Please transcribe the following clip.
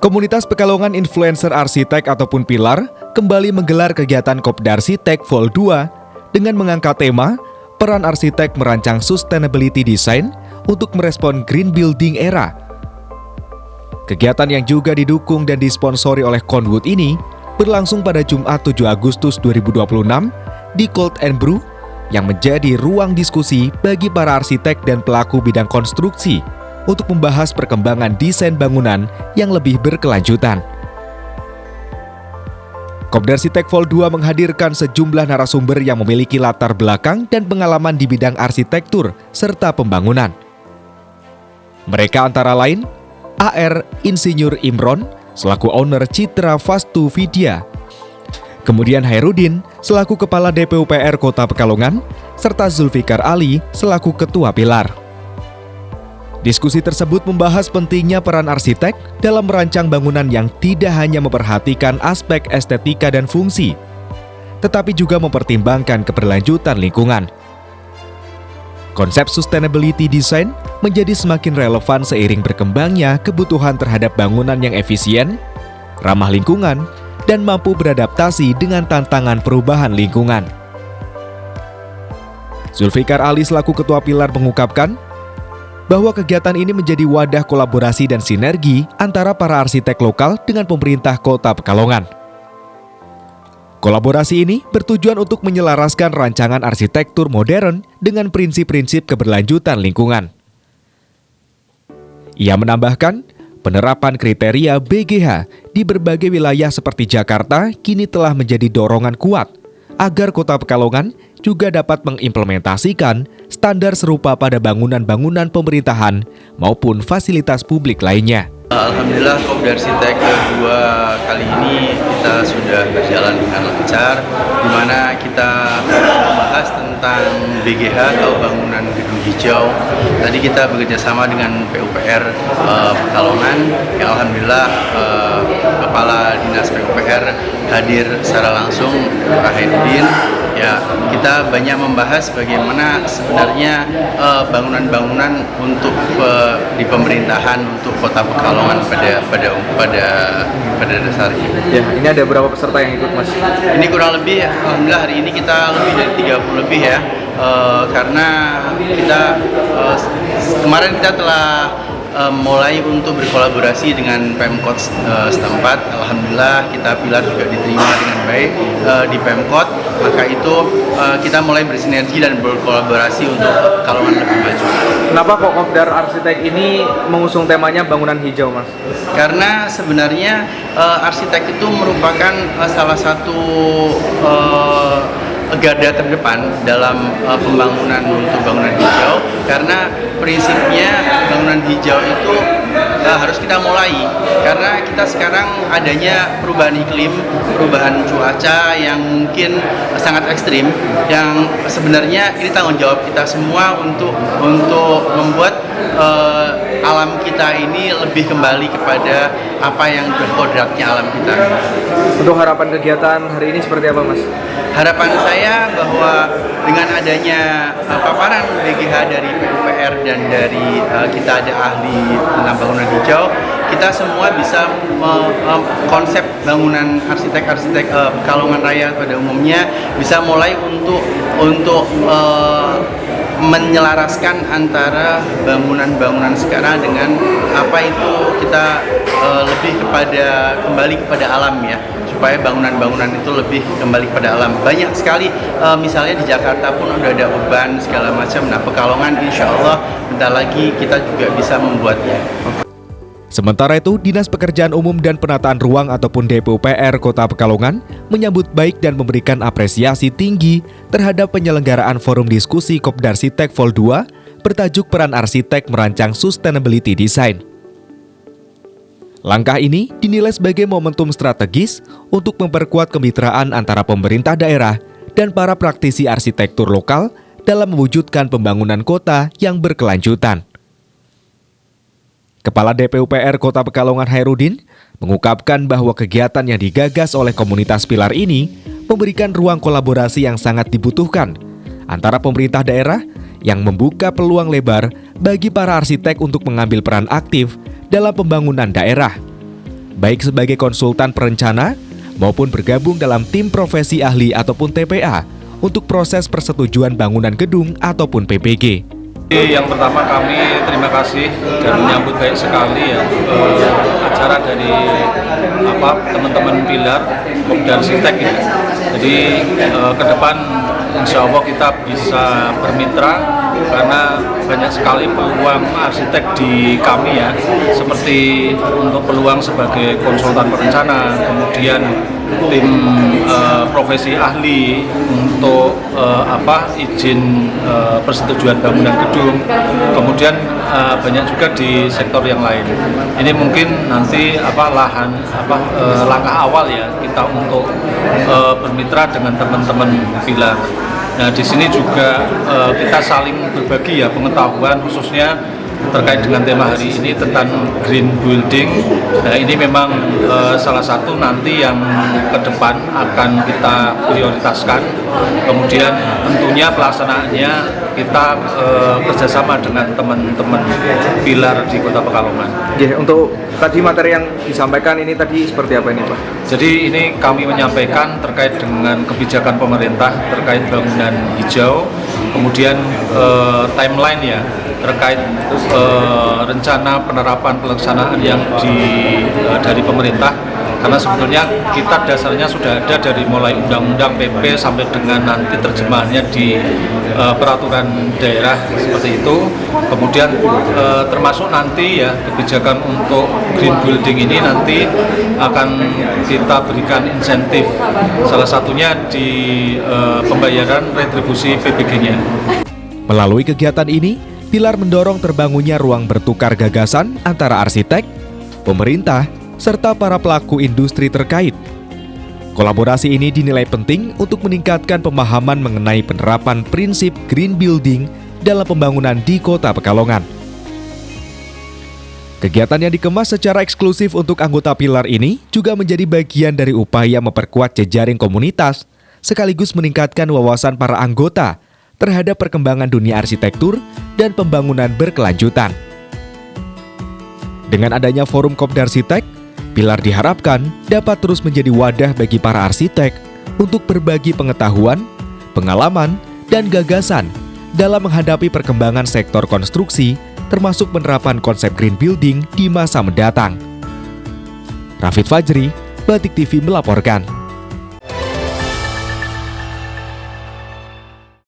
Komunitas Pekalongan Influencer Arsitek ataupun Pilar kembali menggelar kegiatan Kopdarsitek Vol 2 dengan mengangkat tema peran arsitek merancang sustainability design untuk merespon green building era. Kegiatan yang juga didukung dan disponsori oleh Conwood ini berlangsung pada Jumat 7 Agustus 2026 di Cold and Brew yang menjadi ruang diskusi bagi para arsitek dan pelaku bidang konstruksi untuk membahas perkembangan desain bangunan yang lebih berkelanjutan. Kopdarsitek Vol 2 menghadirkan sejumlah narasumber yang memiliki latar belakang dan pengalaman di bidang arsitektur serta pembangunan. Mereka antara lain AR Insinyur Imron selaku owner Citra Vastu Vidya, kemudian Hairudin selaku Kepala DPUPR Kota Pekalongan, serta Zulfikar Ali selaku Ketua Pilar. Diskusi tersebut membahas pentingnya peran arsitek dalam merancang bangunan yang tidak hanya memperhatikan aspek estetika dan fungsi, tetapi juga mempertimbangkan keberlanjutan lingkungan. Konsep sustainability design menjadi semakin relevan seiring berkembangnya kebutuhan terhadap bangunan yang efisien, ramah lingkungan, dan mampu beradaptasi dengan tantangan perubahan lingkungan. Zulfikar Ali selaku Ketua Pilar mengungkapkan bahwa kegiatan ini menjadi wadah kolaborasi dan sinergi antara para arsitek lokal dengan pemerintah Kota Pekalongan. Kolaborasi ini bertujuan untuk menyelaraskan rancangan arsitektur modern dengan prinsip-prinsip keberlanjutan lingkungan. Ia menambahkan, penerapan kriteria BGH di berbagai wilayah seperti Jakarta kini telah menjadi dorongan kuat agar Kota Pekalongan juga dapat mengimplementasikan standar serupa pada bangunan-bangunan pemerintahan maupun fasilitas publik lainnya. Alhamdulillah Kopdarsitek kedua kali ini kita sudah berjalan dengan lancar, di mana kita membahas tentang BGH atau bangunan gedung hijau. Tadi kita bekerjasama dengan PUPR Pekalongan, yang alhamdulillah Kepala Dinas PUPR hadir secara langsung, Pak Hairudin. Ya, kita banyak membahas bagaimana sebenarnya bangunan-bangunan untuk di pemerintahan untuk Kota Pekalongan pada dasarnya. Ya, ini ada berapa peserta yang ikut, Mas? Ini kurang lebih, alhamdulillah hari ini kita lebih dari 30 lebih ya, karena kita kemarin kita telah mulai untuk berkolaborasi dengan Pemkot setempat. Alhamdulillah kita Pilar juga diterima dengan baik di Pemkot, maka itu kita mulai bersinergi dan berkolaborasi untuk Pekalongan lebih maju. Kenapa kok Kopdar Arsitek ini mengusung temanya bangunan hijau, Mas? Karena sebenarnya arsitek itu merupakan salah satu garda terdepan dalam pembangunan untuk bangunan hijau, karena prinsipnya bangunan hijau itu harus kita mulai, karena kita sekarang adanya perubahan iklim, perubahan cuaca yang mungkin sangat ekstrim, yang sebenarnya ini tanggung jawab kita semua untuk membuat alam kita ini lebih kembali kepada apa yang berkodratnya alam kita. Untuk harapan kegiatan hari ini seperti apa, Mas? Harapan saya bahwa dengan adanya paparan BGH dari PUPR dan dari kita ada ahli tentang bangunan hijau, kita semua bisa konsep bangunan arsitek Pekalongan Raya pada umumnya bisa mulai untuk menyelaraskan antara bangunan-bangunan sekarang dengan apa itu kita lebih kembali kepada alam ya, supaya bangunan-bangunan itu lebih kembali kepada alam. Banyak sekali misalnya di Jakarta pun udah ada urban segala macam. Nah, Pekalongan insya Allah bentar lagi kita juga bisa membuatnya. Sementara itu, Dinas Pekerjaan Umum dan Penataan Ruang ataupun DPUPR Kota Pekalongan menyambut baik dan memberikan apresiasi tinggi terhadap penyelenggaraan forum diskusi Kopdarsitek Vol 2 bertajuk Peran Arsitek Merancang Sustainability Design. Langkah ini dinilai sebagai momentum strategis untuk memperkuat kemitraan antara pemerintah daerah dan para praktisi arsitektur lokal dalam mewujudkan pembangunan kota yang berkelanjutan. Kepala DPUPR Kota Pekalongan Hairudin mengungkapkan bahwa kegiatan yang digagas oleh komunitas Pilar ini memberikan ruang kolaborasi yang sangat dibutuhkan antara pemerintah daerah yang membuka peluang lebar bagi para arsitek untuk mengambil peran aktif dalam pembangunan daerah. baik sebagai konsultan perencana maupun bergabung dalam tim profesi ahli ataupun TPA untuk proses persetujuan bangunan gedung ataupun PPG. Yang pertama kami terima kasih dan menyambut baik sekali ya acara dari teman-teman Pilar Kopdar Arsitek ya. Jadi ke depan insya Allah kita bisa bermitra karena banyak sekali peluang arsitek di kami ya, seperti untuk peluang sebagai konsultan perencana, kemudian tim profesi ahli untuk izin persetujuan bangunan gedung, kemudian banyak juga di sektor yang lain. Ini mungkin nanti langkah awal ya kita untuk bermitra dengan teman-teman Pilar. Nah, di sini juga kita saling berbagi ya pengetahuan, khususnya terkait dengan tema hari ini tentang green building. Nah, ini memang salah satu nanti yang ke depan akan kita prioritaskan. Kemudian tentunya pelaksanaannya kita kerjasama dengan teman-teman Pilar di Kota Pekalongan. Ya, untuk tadi materi yang disampaikan ini tadi seperti apa ini, Pak? Jadi ini kami menyampaikan terkait dengan kebijakan pemerintah terkait bangunan hijau, kemudian timeline ya terkait rencana penerapan pelaksanaan yang dari pemerintah, karena sebetulnya kita dasarnya sudah ada dari mulai undang-undang PP sampai dengan nanti terjemahannya di peraturan daerah seperti itu. Kemudian termasuk nanti ya kebijakan untuk green building ini nanti akan kita berikan insentif, salah satunya di pembayaran retribusi PBG-nya. Melalui kegiatan ini, Pilar mendorong terbangunnya ruang bertukar gagasan antara arsitek, pemerintah, serta para pelaku industri terkait. Kolaborasi ini dinilai penting untuk meningkatkan pemahaman mengenai penerapan prinsip green building dalam pembangunan di Kota Pekalongan. Kegiatan yang dikemas secara eksklusif untuk anggota Pilar ini juga menjadi bagian dari upaya memperkuat jejaring komunitas, sekaligus meningkatkan wawasan para anggota terhadap perkembangan dunia arsitektur dan pembangunan berkelanjutan. Dengan adanya Forum Kopdar Arsitek, Pilar diharapkan dapat terus menjadi wadah bagi para arsitek untuk berbagi pengetahuan, pengalaman, dan gagasan dalam menghadapi perkembangan sektor konstruksi, termasuk penerapan konsep green building di masa mendatang. Rafid Fajri, Batik TV melaporkan.